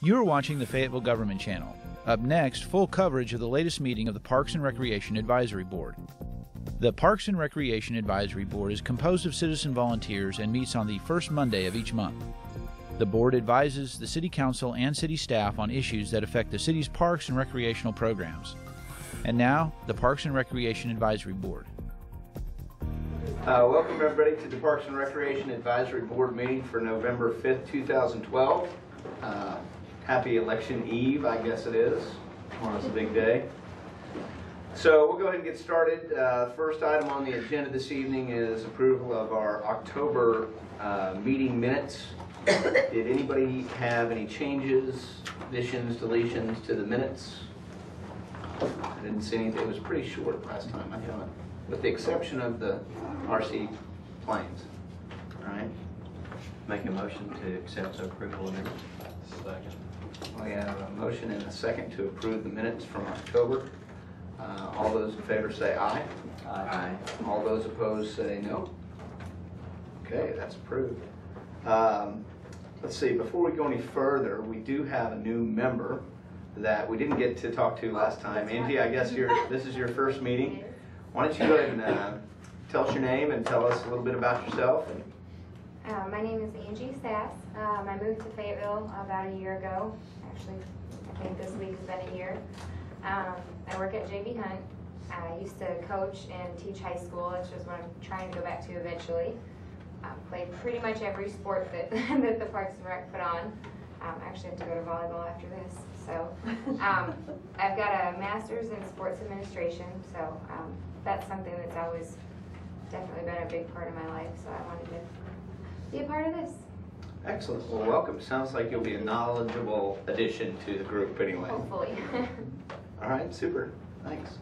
You are watching the Fayetteville Government Channel. Up next, full coverage of the latest meeting of the Parks and Recreation Advisory Board. The Parks and Recreation Advisory Board is composed of citizen volunteers and meets on the first Monday of each month. The board advises the City Council and city staff on issues that affect the city's parks and recreational programs. And now, the Parks and Recreation Advisory Board. Welcome everybody to the Parks and Recreation Advisory Board meeting for November 5th, 2012. Happy Election Eve, I guess it is. Tomorrow's a big day. So we'll go ahead and get started. First item on the agenda this evening is approval of our October meeting minutes. Did anybody have any changes, additions, deletions to the minutes? I didn't see anything. It was pretty short last time, I thought, with the exception of the RC planes. All right. Make a motion to accept the approval of minutes. Second. We have a motion and a second to approve the minutes from October. All those in favor say aye. Aye. All those opposed say no. Okay, that's approved. Let's see, before we go any further, we do have a new member that we didn't get to talk to last time. Angie, I guess this is your first meeting. Why don't you go ahead and tell us your name and tell us a little bit about yourself. My name is Angie Sass. I moved to Fayetteville about a year ago. Actually, I think this week has been a year. I work at J.B. Hunt. I used to coach and teach high school. It's just what I'm trying to go back to eventually. Played pretty much every sport that, that the Parks and Rec put on. I actually have to go to volleyball after this. So I've got a master's in sports administration. So that's something that's always definitely been a big part of my life. So I wanted to be a part of this. Excellent. Well, welcome. Sounds like you'll be a knowledgeable addition to the group anyway. Hopefully. All right, super. Thanks.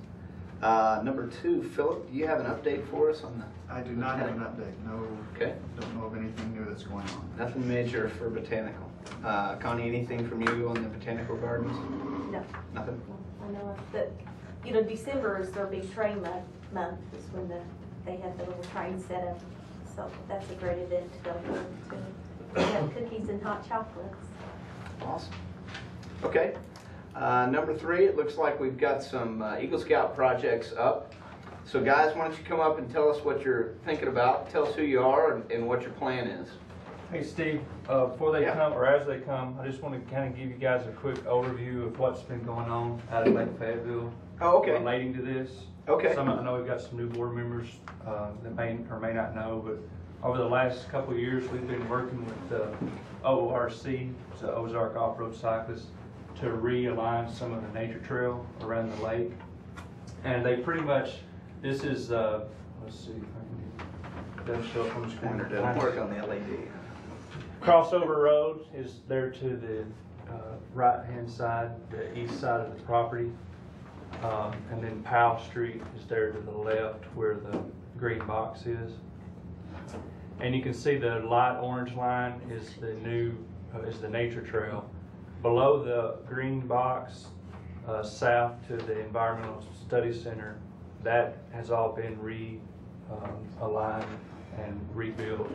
Number two, Philip, do you have an update for us on the... I do not have an update. No. Okay. Don't know of anything new that's going on. Nothing major for botanical. Connie, anything from you on the botanical gardens? No. Nothing? I know that, December is their big train month, is when they have the little train set up. So that's a great event to go to. They have cookies and hot chocolates. Awesome. Okay. Number three, it looks like we've got some Eagle Scout projects up. So guys, why don't you come up and tell us what you're thinking about. Tell us who you are and what your plan is. Hey Steve, before they come, or as they come, I just want to kind of give you guys a quick overview of what's been going on out at Lake Fayetteville. Oh, okay. Relating to this. Okay. I know we've got some new board members that may or may not know, but over the last couple of years, we've been working with ORC, so Ozark Off-Road Cyclists, to realign some of the nature trail around the lake. And they pretty much, this is, let's see if I can get that show up on the screen. Doesn't work on the LED. Crossover Road is there to the right-hand side, the east side of the property. And then Powell Street is there to the left where the green box is. And you can see the light orange line is the new, is the nature trail. Below the green box, south to the Environmental Study Center, that has all been aligned and rebuilt.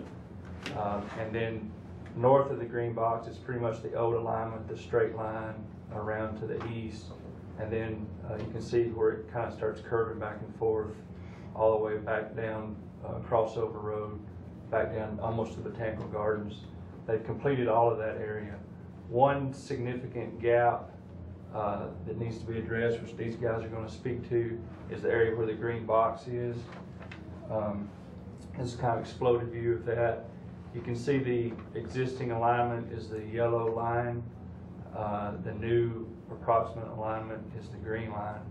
And then north of the green box is pretty much the old alignment, the straight line around to the east. And then you can see where it kind of starts curving back and forth all the way back down Crossover Road, back down almost to Botanical Gardens. They've completed all of that area. One significant gap that needs to be addressed, which these guys are going to speak to, is the area where the green box is. This is kind of exploded view of that. You can see the existing alignment is the yellow line. The new approximate alignment is the green line.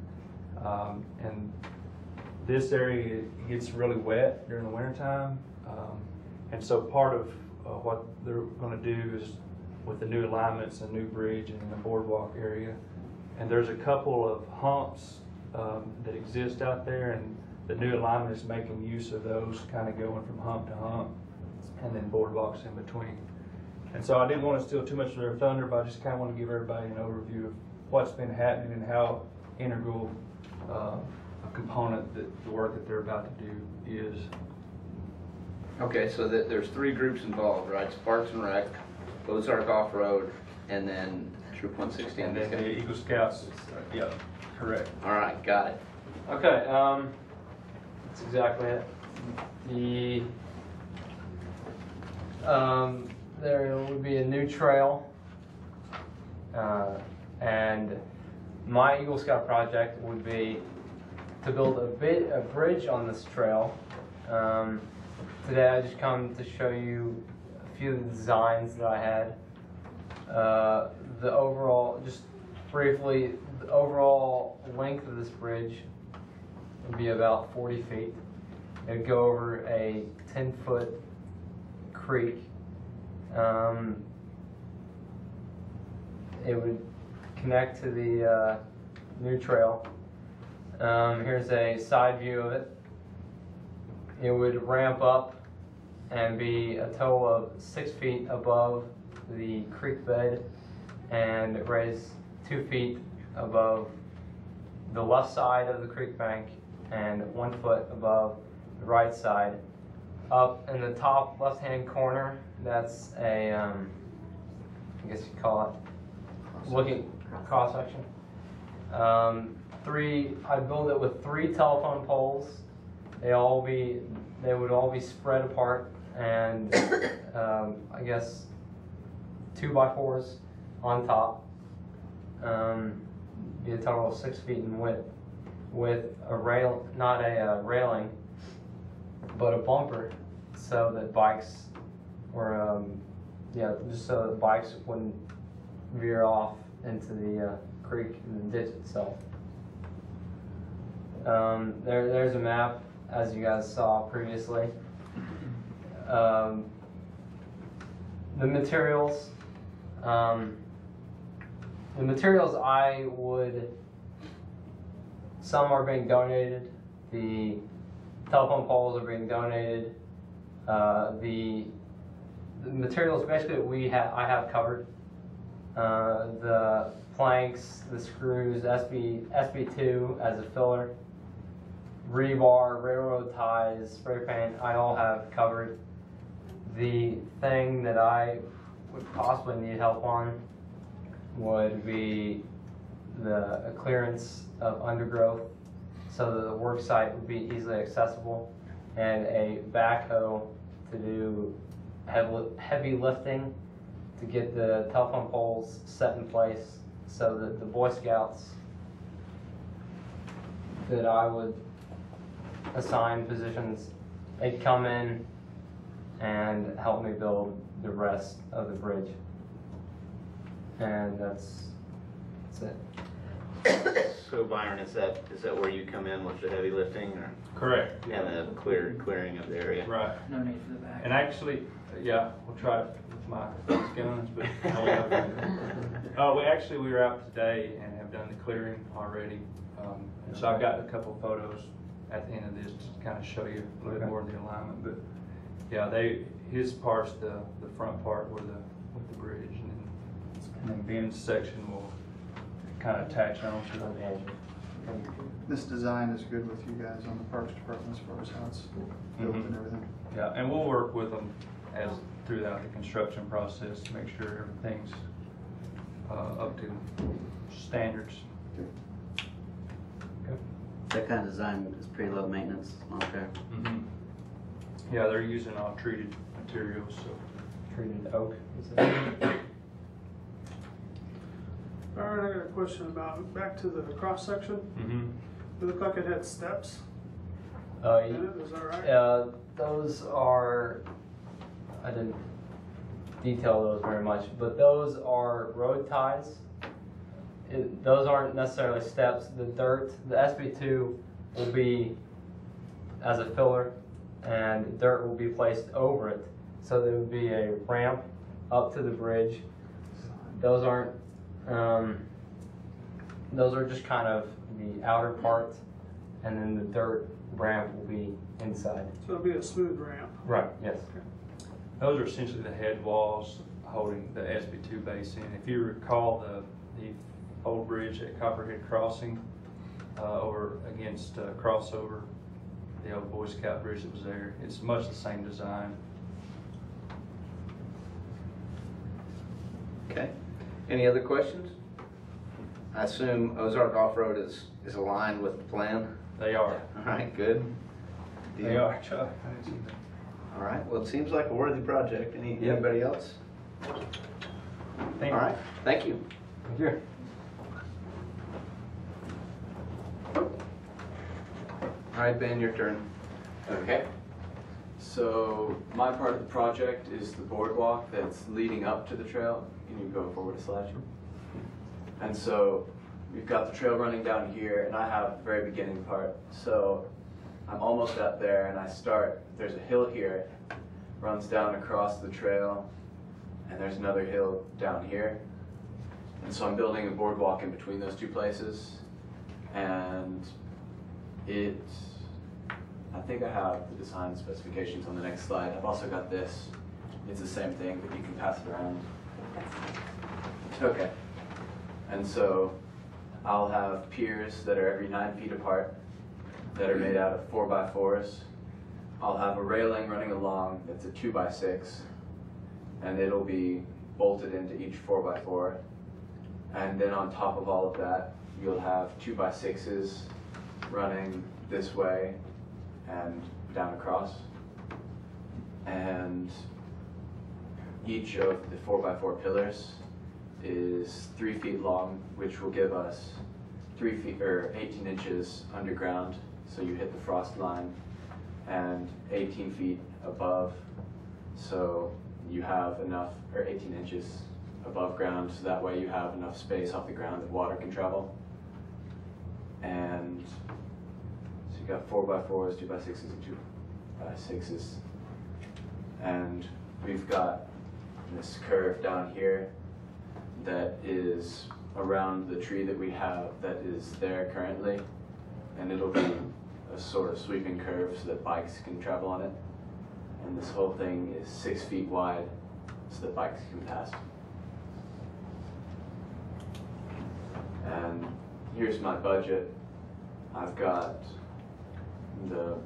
And this area gets really wet during the wintertime. And so part of what they're going to do is with the new alignments, a new bridge and the boardwalk area. And there's a couple of humps that exist out there, and the new alignment is making use of those, kind of going from hump to hump, and then boardwalks in between. And so I didn't want to steal too much of their thunder, but I just kind of want to give everybody an overview of what's been happening and how integral a component that the work that they're about to do is. Okay, so there's three groups involved, right? It's Parks and Rec, Ozark Off-Road, And then Troop 160. And then the Eagle Scouts, yeah, correct. All right, got it. Okay, that's exactly it. There would be a new trail, and my Eagle Scout project would be to build a bridge on this trail. Today I just come to show you a few of the designs that I had. The overall, just briefly, the overall length of this bridge would be about 40 feet. It would go over a 10-foot creek. It would connect to the new trail. Here's a side view of it. It would ramp up and be a total of 6 feet above the creek bed and raise 2 feet above the left side of the creek bank and 1 foot above the right side. Up in the top left-hand corner, that's a, I guess you call it, looking cross-section. I'd build it with 3 telephone poles. They would all be spread apart, and I guess 2x4s on top. Be a total of 6 feet in width, with a rail, not a railing, but a bumper, so that bikes were, just so that bikes wouldn't veer off into the creek and the ditch itself. There's a map, as you guys saw previously. The materials. The materials some are being donated. The telephone poles are being donated. The materials basically I have covered. The planks, the screws, SB2 as a filler, rebar, railroad ties, spray paint, I all have covered. The thing that I would possibly need help on would be a clearance of undergrowth so that the work site would be easily accessible, and a backhoe to do heavy lifting to get the telephone poles set in place so that the Boy Scouts that I would assign positions, they'd come in and help me build the rest of the bridge. And that's it. So Byron, is that where you come in with the heavy lifting, or? Correct. And the clearing of the area? Right. No need for the back. And actually, yeah, we'll try it with my guns, but we were out today and have done the clearing already. And so I've got a couple of photos at the end of this to kind of show you a little bit more of the alignment. But yeah, his part's the front part with the bridge, and then Ben's section will kind of attach onto the edge. This design is good with you guys on the Parks Department as far as how it's built and everything. Yeah, and we'll work with them throughout the construction process to make sure everything's up to standards. Okay. That kind of design is pretty low maintenance on there. Mm-hmm. Yeah, they're using all treated materials, so. Treated oak, is it? All right, I got a question about, back to the cross section. Mm-hmm. It looked like it had steps in it, is that right? Those are, I didn't detail those very much, but those are road ties. Those aren't necessarily steps. The SB2 will be as a filler, and dirt will be placed over it. So there would be a ramp up to the bridge. Those aren't, those are just kind of the outer part, and then the dirt ramp will be inside. So it'll be a smooth ramp. Right, yes. Those are essentially the head walls holding the SB2 base in. If you recall the old bridge at Copperhead Crossing over against Crossover, the old Boy Scout bridge that was there, it's much the same design. Okay. Any other questions? I assume Ozark Off-Road is aligned with the plan? They are. All right, good. They are, Chuck. All right, well, it seems like a worthy project. Anybody else? Thank All you. right, thank you. Thank you. All right, Ben, your turn. Okay. So my part of the project is the boardwalk that's leading up to the trail. Can you go forward a slide? And so we've got the trail running down here, and I have the very beginning part. So I'm almost up there, and I start, there's a hill here, runs down across the trail, and there's another hill down here. And so I'm building a boardwalk in between those two places, and I think I have the design specifications on the next slide. I've also got this. It's the same thing, but you can pass it around. Okay. And so I'll have piers that are every 9 feet apart that are made out of 4x4s. I'll have a railing running along that's a 2x6, and it'll be bolted into each 4x4. And then on top of all of that, you'll have 2x6s running this way and down across. And each of the 4x4 pillars is 3 feet long, which will give us 3 feet or 18 inches underground, so you hit the frost line, and 18 feet above, so you have enough, or 18 inches above ground, so that way you have enough space off the ground that water can travel. And so you got 4x4s, 2x6s, and 2x6s. And we've got this curve down here that is around the tree that we have that is there currently, and it'll be a sort of sweeping curve so that bikes can travel on it. And this whole thing is 6 feet wide so that bikes can pass. And here's my budget. I've got the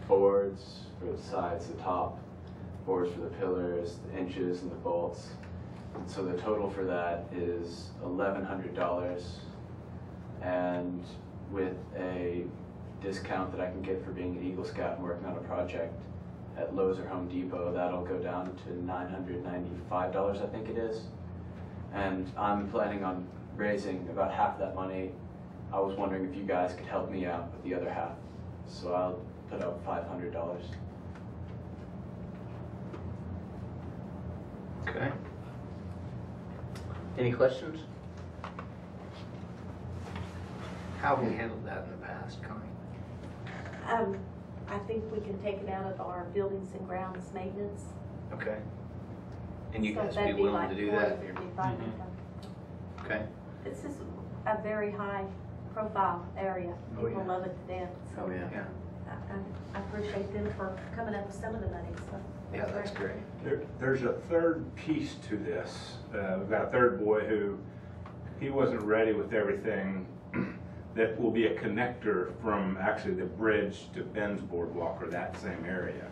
boards for the sides, the top, boards for the pillars, the inches and the bolts. And so the total for that is $1,100. And with a discount that I can get for being an Eagle Scout and working on a project at Lowe's or Home Depot, that'll go down to $995, I think it is. And I'm planning on raising about half that money. I was wondering if you guys could help me out with the other half. So I'll put up $500. Okay. Any questions? How have we handled that in the past, Connie? I think we can take it out of our buildings and grounds maintenance. Okay. And you So guys be that'd willing like to do that? $455. Okay. This is a very high profile area. Oh, People yeah. love it to death. So Yeah. I appreciate them for coming up with some of the money, so. Yeah, that's great. There's a third piece to this. We've got a third boy who, he wasn't ready with everything. That will be a connector from actually the bridge to Ben's Boardwalk, or that same area.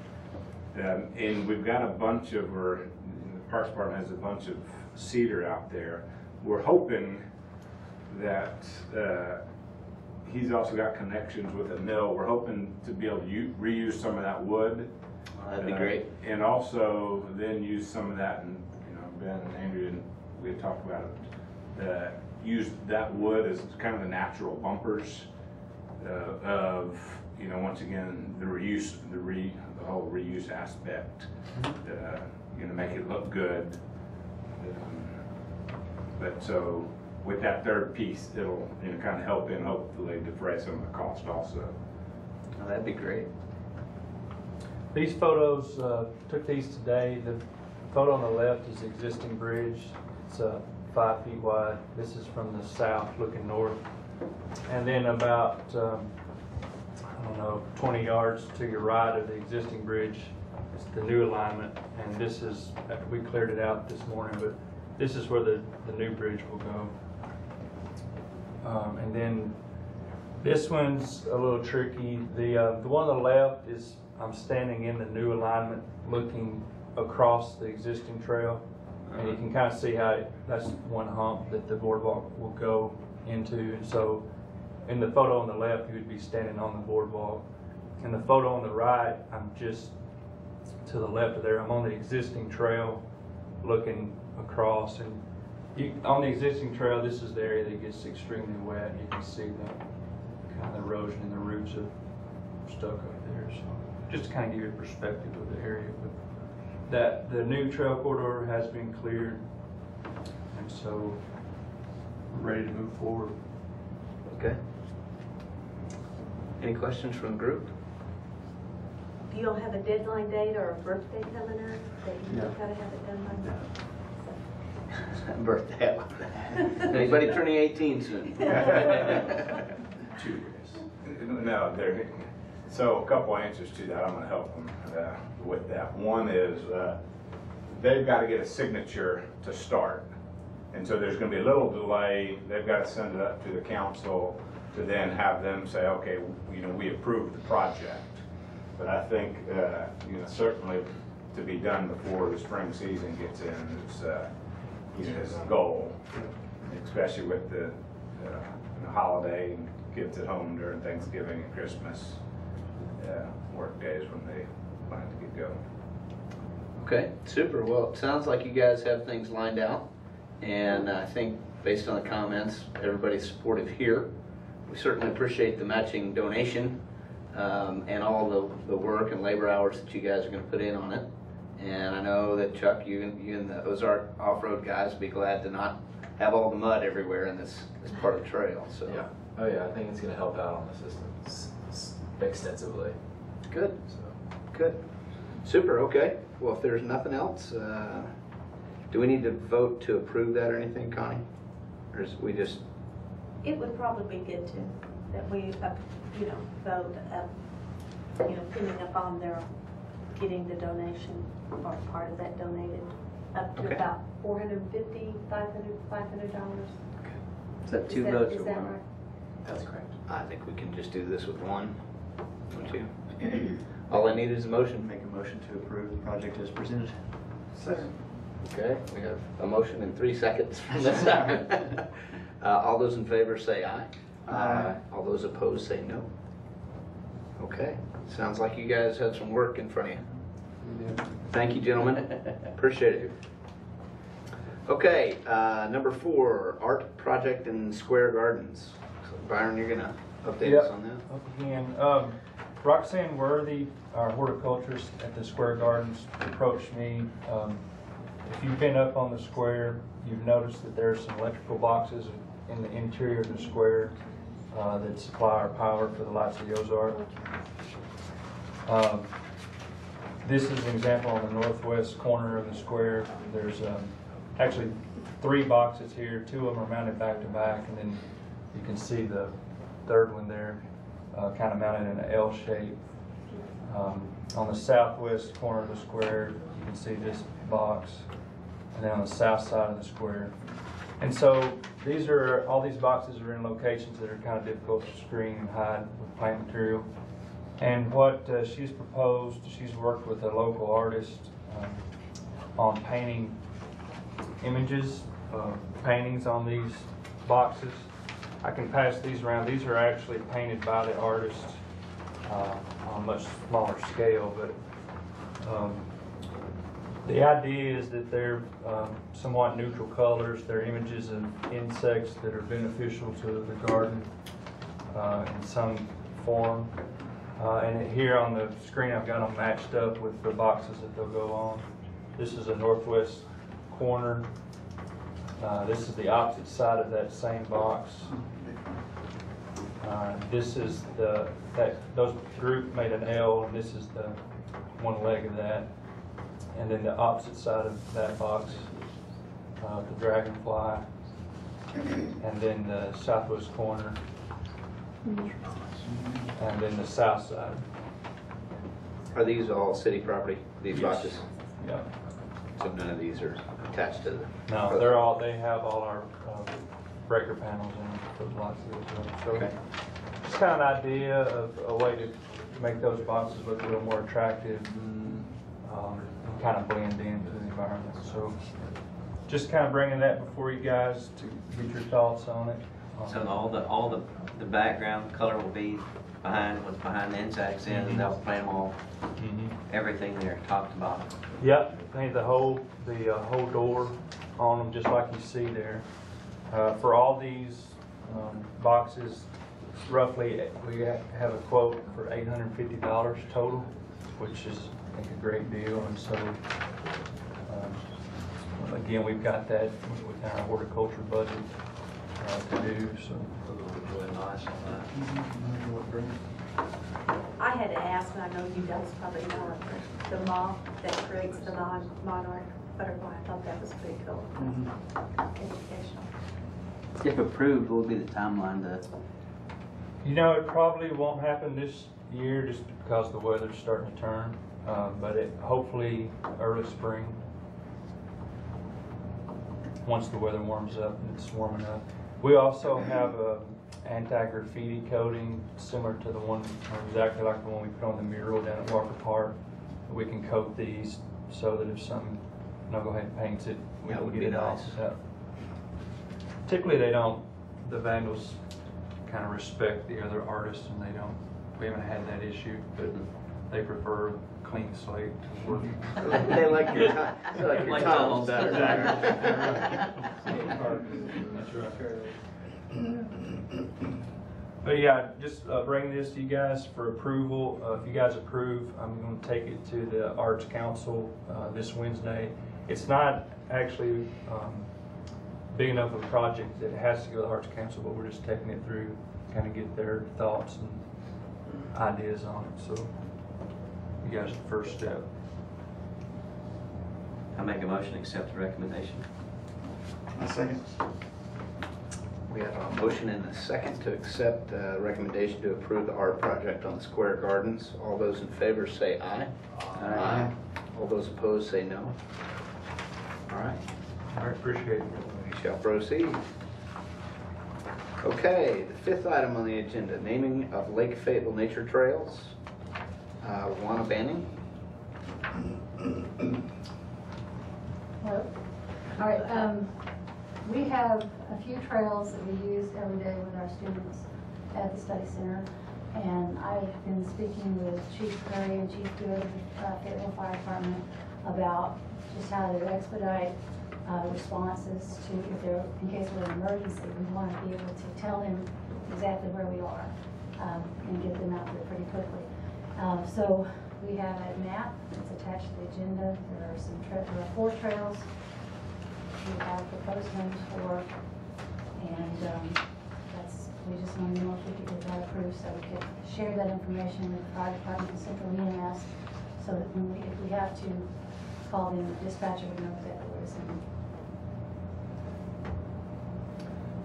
And we've got a bunch of, the Parks Department has a bunch of cedar out there. We're hoping that he's also got connections with a mill. We're hoping to be able to reuse some of that wood. That'd be great. And also then use some of that, and Ben and Andrew, and we had talked about it, use that wood as kind of the natural bumpers of, once again, the reuse, the whole reuse aspect, make it look good. But so with that third piece, it'll kind of help in, hopefully defray some of the cost also. Oh, that'd be great. These photos, took these today. The photo on the left is the existing bridge. It's 5 feet wide. This is from the south looking north. And then about, 20 yards to your right of the existing bridge is the new alignment. And this is, we cleared it out this morning, but this is where the new bridge will go. And then this one's a little tricky. The one on the left is, I'm standing in the new alignment looking across the existing trail. And you can kind of see how that's one hump that the boardwalk will go into. And so in the photo on the left, you would be standing on the boardwalk. In the photo on the right, I'm just to the left of there. I'm on the existing trail looking across. And on the existing trail, this is the area that gets extremely wet. You can see the kind of erosion in the roots of stuck up there. So just to kind of give you a perspective of the area. But that the new trail corridor has been cleared, and so we're ready to move forward. Okay. Any questions from the group? Do you all have a deadline date or a birthday coming up that you No. gotta have it done by? Birthday. Anybody turning 18 soon? No, so a couple answers to that. I'm going to help them with that. One is they've got to get a signature to start. And so there's going to be a little delay. They've got to send it up to the council to then have them say, okay, we approve the project. But I think, certainly to be done before the spring season gets in is a goal, especially with the holiday and kids at home during Thanksgiving and Christmas work days when they plan to get going. Okay, super. Well, it sounds like you guys have things lined out, and I think based on the comments, everybody's supportive here. We certainly appreciate the matching donation and all the work and labor hours that you guys are going to put in on it. And I know that Chuck, you and the Ozark off-road guys will be glad to not have all the mud everywhere in this part of the trail. So yeah, oh yeah, I think it's going to help out on the system extensively. Good. So good, super. Okay. Well, if there's nothing else, do we need to vote to approve that or anything, Connie? Or is we just? It would probably be good that we, vote up, pinning up on their getting the donation or part of that donated up to about $450, $500. Is that two votes? Is that right? that's correct. I think we can just do this with one. Don't you? All I need is a motion. Make a motion to approve the project as presented. Second. Okay, we have a motion in 3 seconds from this side. All those in favor say aye. Aye. All those opposed say no. Okay, sounds like you guys had some work in front of you. Thank you, gentlemen. Appreciate it. Okay, number 4, art project in Square Gardens. So Byron, you're gonna update us on that? Up again. Roxanne Worthy, our horticulturist at the Square Gardens, approached me. If you've been up on the square, you've noticed that there's some electrical boxes in the interior of the square that supply our power for the lights of the Ozark. This is an example on the northwest corner of the square. There's actually 3 boxes here. 2 of them are mounted back to back, and then you can see the third one there, kind of mounted in an L shape. On the southwest corner of the square, you can see this box, and then on the south side of the square. And so all these boxes are in locations that are kind of difficult to screen and hide with plant material. And what she's proposed, she's worked with a local artist on painting images, paintings on these boxes. I can pass these around. These are actually painted by the artist on a much smaller scale, but the idea is that they're somewhat neutral colors. They're images of insects that are beneficial to the garden in some form. And here on the screen I've got them matched up with the boxes that they'll go on. This is a northwest corner. This is the opposite side of that same box. This is those group made an L, and this is the one leg of that. And then the opposite side of that box, the dragonfly, and then the southwest corner, and then the south side. Are these all city property, these boxes? Yeah. So none of these are attached to the... No, they have all our breaker panels in them for the lights of the So it's kind of an idea of a way to make those boxes look a little more attractive and kind of blend into the environment. So just kind of bringing that before you guys to get your thoughts on it. So all the background color will be behind what's behind the insects in, and they'll paint them all, everything there, top to bottom. Yep, paint the whole door on them just like you see there. For all these boxes, roughly we have a quote for $850 total, which is I think a great deal. And so again, we've got that within our horticulture budget to do. So Really nice on that. I had to ask, and I know you guys probably know it, the moth that creates the monarch butterfly. I thought that was pretty cool. Educational. If approved, what will be the timeline to? You know, it probably won't happen this year just because the weather's starting to turn, but hopefully early spring, once the weather warms up and it's warming up. We also have a anti-graffiti coating similar to the one, or exactly like the one we put on the mural down at Walker Park. We can coat these so that if some knucklehead paints it, we That can would get be it off. nice. Yeah. Typically the vandals kind of respect the other artists, and we haven't had that issue, but they prefer a clean slate to work. They like your tiles better. That's right. But yeah, just bring this to you guys for approval. If you guys approve, I'm going to take it to the Arts Council this Wednesday. It's not actually big enough of a project that it has to go to the Arts Council, but we're just taking it through, kind of get their thoughts and ideas on it. So you guys are the first step. I make a motion to accept the recommendation. A second. We have a motion and a second to accept the recommendation to approve the art project on the Square Gardens. All those in favor say aye. Aye. All those opposed say no. All right. All right, appreciate it. We shall proceed. Okay, the fifth item on the agenda, naming of Lake Fayetteville Nature Trails. Juana Banning. Hello. All right, we have a few trails that we use every day with our students at the study center. And I've been speaking with Chief Curry and Chief Good of the Fayetteville Fire Department about just how to expedite responses to, in case of an emergency. We want to be able to tell them exactly where we are and get them out there pretty quickly. So we have a map that's attached to the agenda. There are there are 4 trails we have proposed names for, and we just want to know if we could get that approved so we could share that information with the fire department and central EMS, so that if we have to call in the dispatcher, we know exactly where to send them.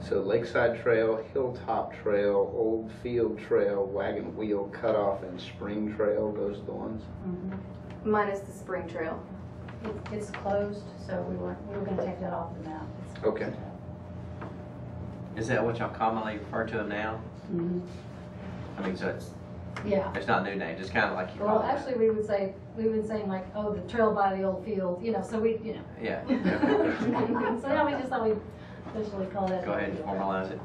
So Lakeside Trail, Hilltop Trail, Old Field Trail, Wagon Wheel Cutoff, and Spring Trail, those are the ones? Mm-hmm. Minus the spring trail. It's closed, so we were going to take that off the map. It's Okay. Is that what y'all commonly refer to them now? Mm-hmm. I mean, so it's not a new name, just kind of like you Well, call it. actually, we've been saying like, oh, the trail by the old field, so we, Yeah. So now we just thought we'd officially call that. Go ahead and formalize it.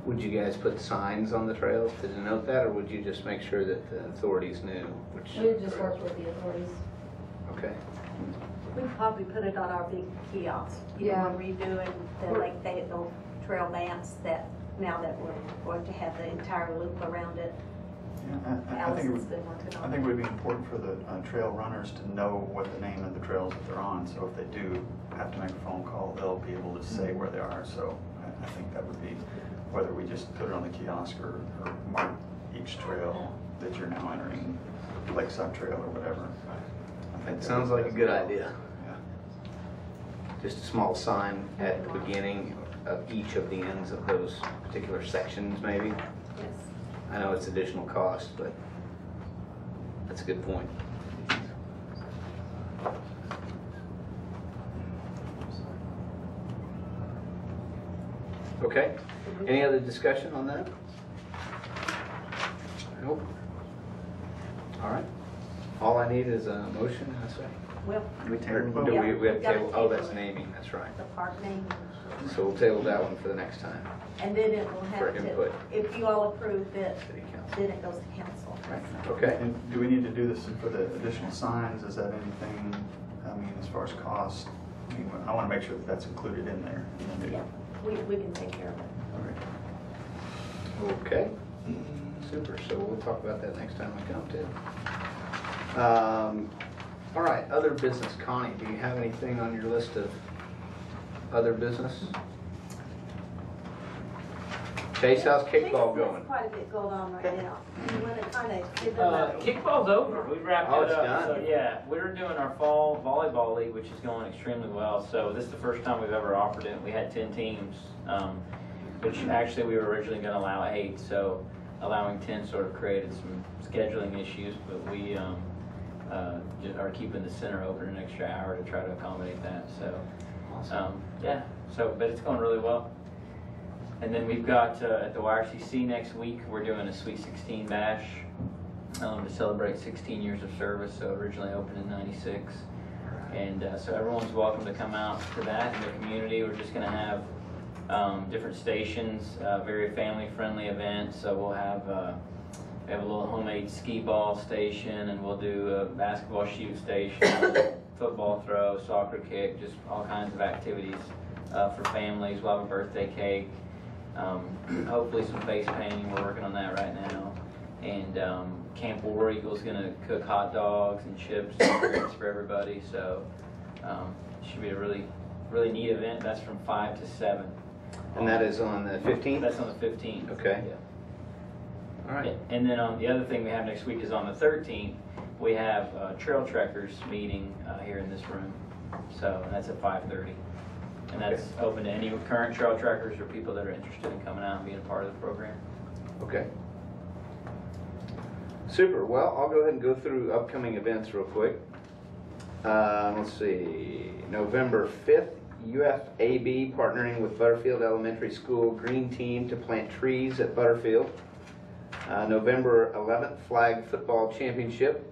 Would you guys put signs on the trails to denote that, or would you just make sure that the authorities knew which? We just worked with the authorities. Okay. We'd probably put it on our big kiosk. Yeah. We're redoing the Lake Fayetteville trail maps now that we're going to have the entire loop around it. Yeah, Allison's been working on I think it would be important for the trail runners to know what the name of the trails that they're on, so if they do have to make a phone call, they'll be able to say where they are. So I think that would be, whether we just put it on the kiosk or mark each trail that you're now entering, Lakeside Trail or whatever. I think That sounds like a good idea. Yeah. Just a small sign at the beginning of each of the ends of those particular sections, maybe. Yes. I know it's additional cost, but that's a good point. Okay. Any other discussion on that? Nope. All right. All I need is a motion and a second. Well, We table, Yeah, we have to we've gotta table, oh, that's table it. naming, that's right. the park name. So we'll table that one for the next time. And then it will For have to, input. if you all approve it, City council. then it goes to council. Okay. And do we need to do this for the additional signs? Is that anything, I mean, as far as cost? I mean, I want to make sure that that's included in there. Yeah, we can take care of it. All right. Okay, super, so we'll talk about that next time I come to. All right, other business. Connie, do you have anything on your list of other business? Chase, how's kickball There's going? quite a bit going on right now. You want to kind of give them a... Kickball's over. We wrapped Oh, it it's up. done. So yeah, we're doing our fall volleyball league, which is going extremely well. So this is the first time we've ever offered it. We had 10 teams, which actually we were originally going to allow 8. So allowing 10 sort of created some scheduling issues, but we just are keeping the center open an extra hour to try to accommodate that. So yeah. So but it's going really well. And then we've got at the YRCC next week, we're doing a Sweet 16 bash to celebrate 16 years of service. So originally opened in '96, and so everyone's welcome to come out to that in the community. We're just going to have different stations, very family-friendly event. So we'll have we have a little homemade skee ball station, and we'll do a basketball shoot station, football throw, soccer kick, just all kinds of activities for families. We'll have a birthday cake. Hopefully some face painting, we're working on that right now. And Camp War Eagle's gonna cook hot dogs and chips and drinks for everybody. So it should be a really, really neat event. That's from 5 to 7. And that is on the 15th? That's on the 15th. Okay. Yeah. All right. And then the other thing we have next week is on the 13th, we have a Trail Trekkers meeting here in this room. So that's at 5:30. And that's open to any current trail trekkers or people that are interested in coming out and being a part of the program. Okay. Super. Well, I'll go ahead and go through upcoming events real quick. Let's see. November 5th, UFAB partnering with Butterfield Elementary School Green Team to plant trees at Butterfield. November 11th, Flag Football Championship.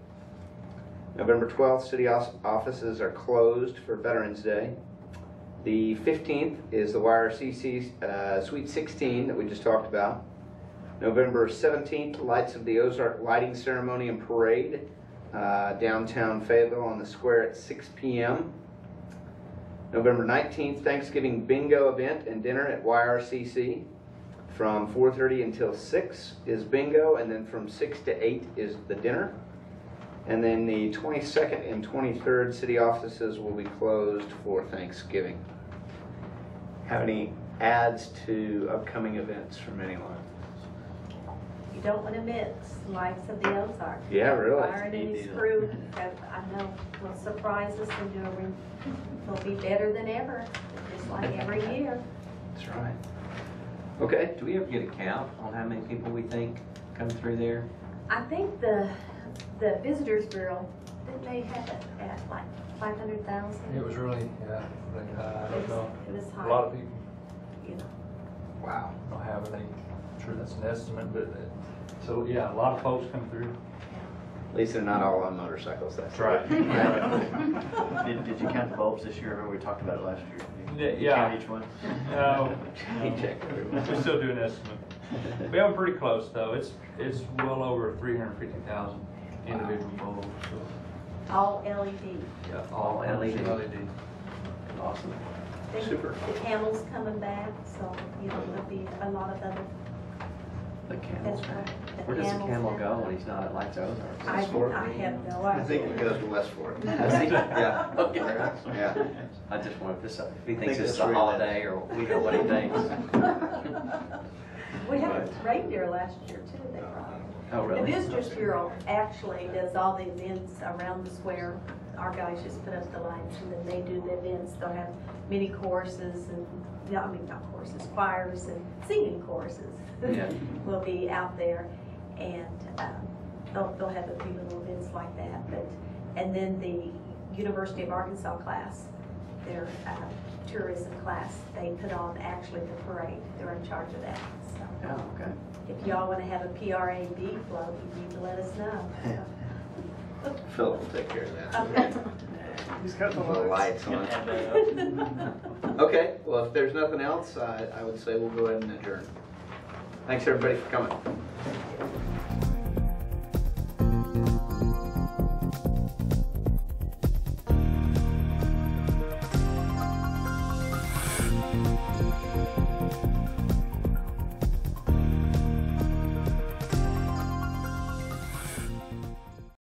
November 12th, city offices are closed for Veterans Day. The 15th is the YRCC Sweet 16 that we just talked about. November 17th, Lights of the Ozark Lighting Ceremony and Parade, downtown Fayetteville on the square at 6 p.m. November 19th, Thanksgiving Bingo event and dinner at YRCC. From 4:30 until 6 is bingo, and then from 6 to 8 is the dinner. And then the 22nd and 23rd city offices will be closed for Thanksgiving. Have any adds to upcoming events from anyone? You don't want to miss Lights of the Ozarks. Yeah, really. Byron and his crew have, I know, will surprise us and will be better than ever, just like every year. That's right. Okay. Do we ever get a count on how many people we think come through there? I think the Visitors Bureau, didn't they have it at like 500,000? It was really, yeah, really high. I don't know. It was high. A lot of people. You know. Wow. I don't have any, I'm sure that's an estimate, but, so yeah, a lot of folks come through. At least they're not all on motorcycles. That's right. Did you count the bulbs this year? I remember we talked about it last year. Did you Yeah. count each one? No. He checked everyone. We still do an estimate. We have it pretty close though. It's well over 350,000 individual bulbs. So. All LED. Yeah, all LED. Awesome. Super. The camels coming back, so, you know, there'll be a lot of other. The camels. That's right. Where does the camel go when he's not at Lights Ozark? I have no idea. I think it goes to West Fork. Does he? Yeah. Okay. Yeah. I just wanted to, if he think thinks it's it's a really holiday or we know what he thinks. We had a reindeer last year too, they brought. Oh, really? The Visitors Bureau actually does all the events around the square. Our guys just put up the lights and then they do the events. They'll have mini courses and, not courses, choirs and singing courses. Yeah. Will be out there, and they'll have a few little events like that. And then the University of Arkansas class, their tourism class, they put on actually the parade. They're in charge of that. So. Oh, okay. If y'all want to have a PRAB float, you need to let us know. Philip will take care of that. Okay. He's got the The lights. lights on. Okay, well, if there's nothing else, I would say we'll go ahead and adjourn. Thanks, everybody, for coming.